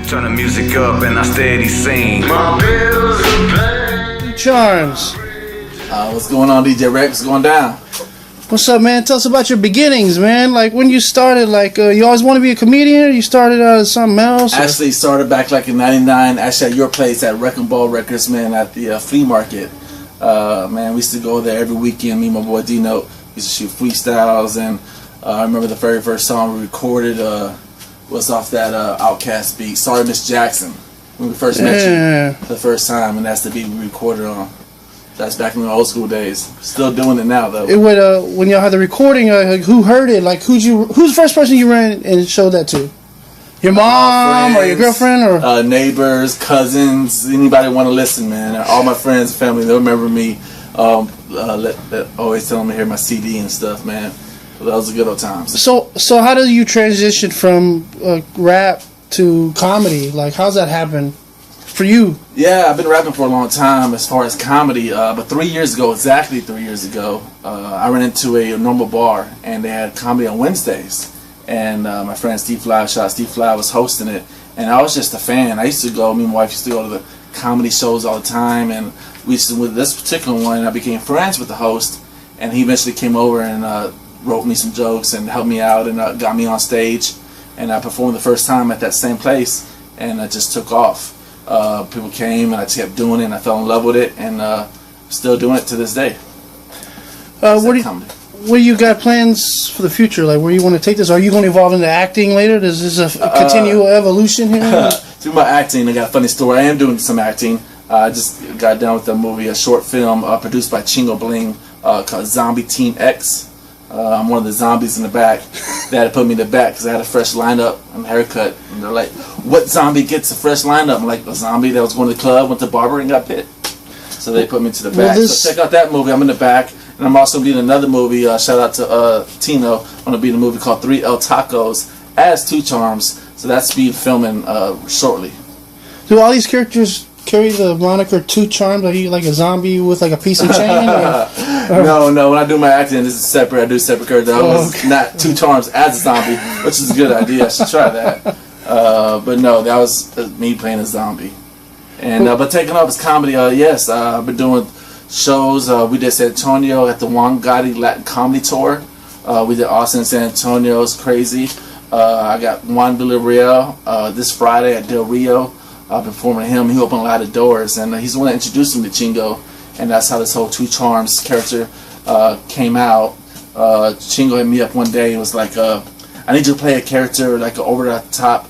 Turn the music up and I steady sing. My bills are paid. Charms. What's going on, DJ Rex? What's going down? What's up, man? Tell us about your beginnings, man. Like when you started, you always want to be a comedian, or you started out as something else? Actually, started back like in '99. Actually, at your place at Wrecking Ball Records, man, at the flea market. Man, we used to go there every weekend. Me and my boy Dino used to shoot freestyles, and I remember the very first song we recorded was off that Outkast beat, "Sorry Miss Jackson," when we first met you for the first time, and that's the beat we recorded on. That's back in the old school days. Still doing it now, though. It would when y'all had the recording, who heard it? Like who's the first person you ran and showed that to? Your mom, friends, or your girlfriend, or neighbors, cousins, anybody want to listen, man. All my friends and family, they remember me. Always telling me to hear my CD and stuff, man. Those are good old times. So how do you transition from rap to comedy? Like, how's that happen for you? Yeah, I've been rapping for a long time as far as comedy, but exactly 3 years ago, I ran into a normal bar, and they had comedy on Wednesdays. And my friend Steve Fly, was hosting it, and I was just a fan. Me and my wife used to go to the comedy shows all the time, and with this particular one, I became friends with the host, and he eventually came over and wrote me some jokes and helped me out and got me on stage, and I performed the first time at that same place, and it just took off. People came, and I just kept doing it, and I fell in love with it, and still doing it to this day. What do you got plans for the future? Like, where you want to take this? Are you going to evolve into acting later? Does this a continual evolution here? Through my acting, I got a funny story. I am doing some acting. I just got done with a short film produced by Chingo Bling called Zombie Team X. I'm one of the zombies in the back. They had to put me in the back because I had a fresh lineup and haircut. And they're like, "What zombie gets a fresh lineup?" I'm like, "A zombie that was going to the club, went to the barber, and got bit." So they put me to the back. So check out that movie. I'm in the back. And I'm also being in another movie. Shout out to Tino. I'm going to be in a movie called 3L Tacos as Two Charms. So that's being filming shortly. Do all these characters carry the moniker Two Charms? Are you like a zombie with like a piece of chain? No. When I do my acting, this is separate. I do separate characters. I was not Two Charms as a zombie, which is a good idea. I should try that. But no, that was me playing a zombie. And but taking off as comedy, yes, I've been doing shows. We did San Antonio at the Juan Gotti Latin Comedy Tour. We did Austin, San Antonio. It's crazy. I got Juan Villarreal this Friday at Del Rio. I've been performing him. He opened a lot of doors, and he's the one that introduced me to Chingo, and that's how this whole Two Charms character came out. Chingo hit me up one day and was like, "I need you to play a character like an over-the-top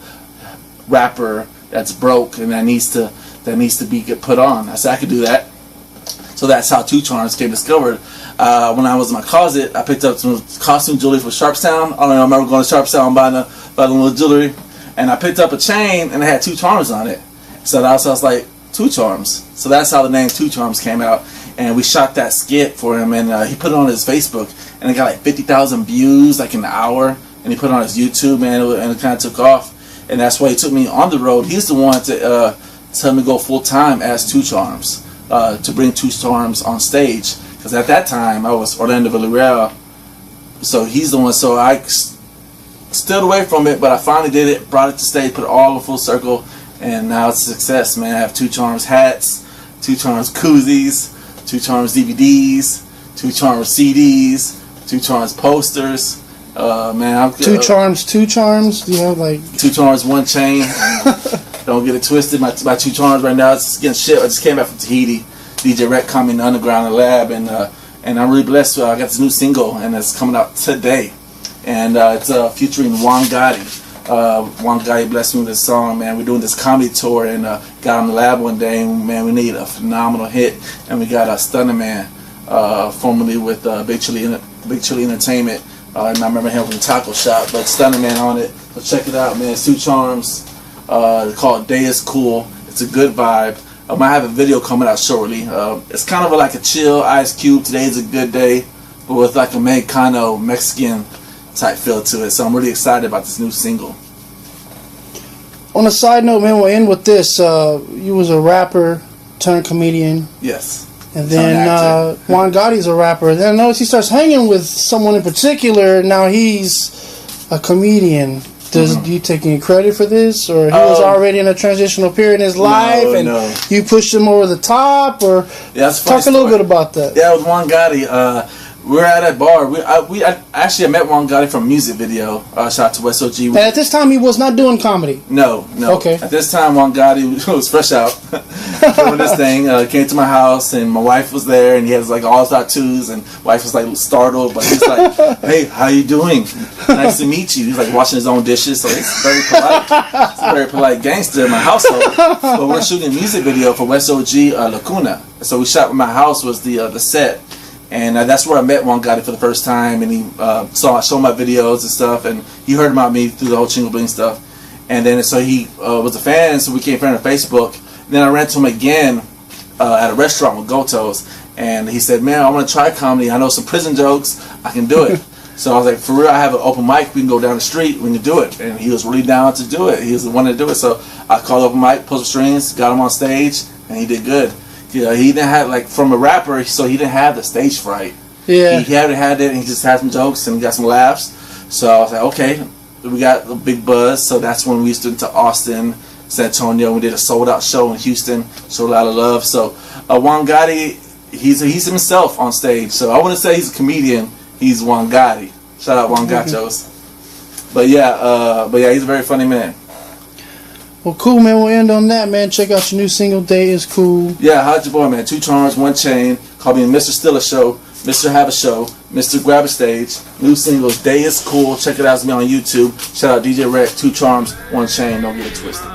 rapper that's broke and that needs to get put on." I said I could do that. So that's how Two Charms came discovered. When I was in my closet, I picked up some costume jewelry from Sharpstown. I remember going to Sharpstown and buying the little jewelry. And I picked up a chain, and it had Two Charms on it. So I was like, Two Charms. So that's how the name Two Charms came out. And we shot that skit for him, and he put it on his Facebook. And it got like 50,000 views, like in an hour. And he put it on his YouTube, man, and it kind of took off. And that's why he took me on the road. He's the one to tell me to go full-time as Two Charms. To bring Two Charms on stage, because at that time I was Orlando Villarreal, so he's the one. So I stood away from it, but I finally did it, brought it to stage, put it all in full circle, and now it's a success, man. I have Two Charms hats, Two Charms koozies, Two Charms DVDs, Two Charms CDs, Two Charms posters. Man, Two Charms. Do you have like Two Charms, one chain? Don't get it twisted. My Two Charms right now, it's getting shit. I just came back from Tahiti. DJ Rec caught me in the underground lab, and I'm really blessed. I got this new single, and it's coming out today. And it's featuring Juan Gotti. Juan Gotti blessed me with this song, man. We're doing this comedy tour, and got on the lab one day, and man, we need a phenomenal hit. And we got StuntaMan, formerly with Big Chili Entertainment. And I remember him from the taco shop, but StuntaMan on it. So check it out, man. It's Two Charms. Called Day Is Cool. It's a good vibe. I might have a video coming out shortly. It's kind of like a chill Ice Cube, Today's a Good Day, but with like a Mexicano, Mexican type feel to it. So I'm really excited about this new single. On a side note, man, we'll end with this. You was a rapper turned comedian. Yes. And then Juan Gotti's a rapper. Then I notice he starts hanging with someone in particular. Now he's a comedian. Do you take any credit for this, or he was already in a transitional period in his life, and you pushed him over the top, or talk a little bit about that? Yeah, with Juan Gotti, we were at a bar. I met Juan Gotti from a music video. Shout out to West OG. And at this time, he was not doing comedy. No. Okay. At this time, Juan Gotti was fresh out doing this thing. Came to my house, and my wife was there, and he has like all his tattoos, and wife was like startled, but he's like, "Hey, how you doing? Nice to meet you." He's like washing his own dishes, so he's very polite. He's a very polite gangster in my household. But we're shooting a music video for West OG Lacuna, so we shot. My house was the set. And that's where I met Juan Gotti for the first time, and he I showed my videos and stuff, and he heard about me through the whole Chingle Bling stuff. And then so he was a fan, so we became friends on Facebook. And then I ran to him again at a restaurant with Gotos, and he said, "Man, I want to try comedy. I know some prison jokes. I can do it." So I was like, "For real, I have an open mic. We can go down the street. We can do it." And he was really down to do it. He was the one to do it. So I called open mic, pulled some strings, got him on stage, and he did good. Yeah, he didn't have, like, from a rapper, so he didn't have the stage fright. Yeah. He hadn't had it, and he just had some jokes and got some laughs. So I was like, okay, we got a big buzz. So that's when we used to Austin, San Antonio. We did a sold-out show in Houston, showed a lot of love. So Juan Gotti, he's himself on stage. So I wouldn't say he's a comedian. He's Juan Gotti. Shout out Juan Gachos. But yeah, he's a very funny man. Well, cool, man. We'll end on that, man. Check out your new single, Day Is Cool. Yeah, how's your boy, man? 2 Charms, 1 Chain. Call me Mr. Still a Show, Mr. Have a Show, Mr. Grab a Stage. New single, Day Is Cool. Check it out. It's me on YouTube. Shout out DJ Rec, 2 Charms, 1 Chain. Don't get it twisted.